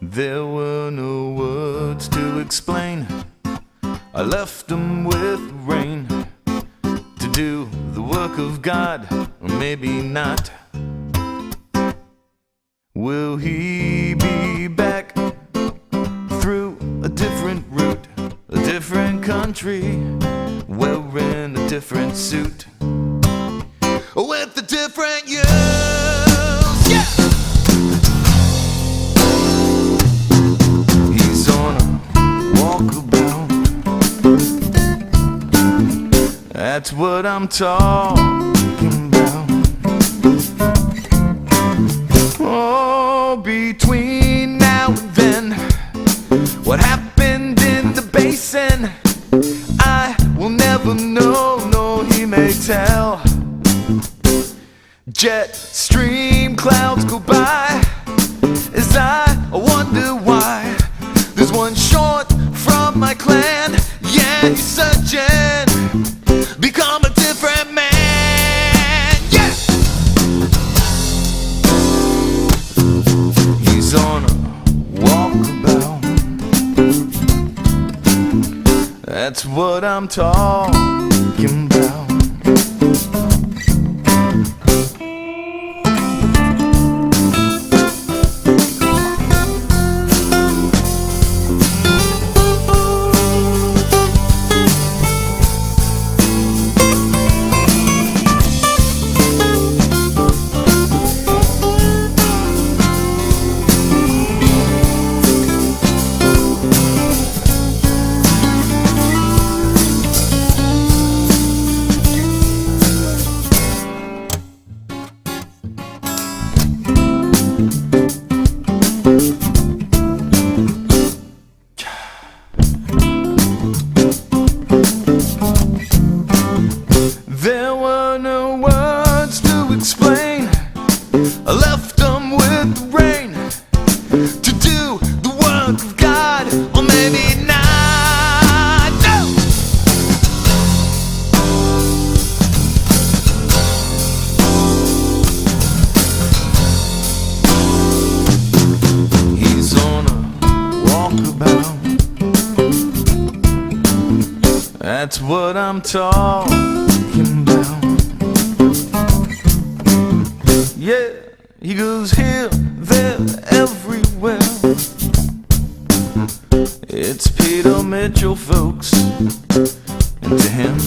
There were no words to explain. I left them with rain to do the work of God, or maybe not. Will he be back through a different route, a different country, wearing a different suit, with a different use? Yeah! He's on a walkabout. That's what I'm talking about. Oh, between now and then, what happened in the basin, I will never know, no, he may tell. Jet stream clouds go by as I wonder why there's one short from my clan. Yeah, he's searching, become a different man. Yeah! He's on a walkabout. That's what I'm talking about. There were no words to explain. I left them with the rain to do the work of God, or maybe not. No! He's on a walkabout. That's what I'm talking about. Yeah, he goes here, there, everywhere. It's Peter Mitchell, folks, and to him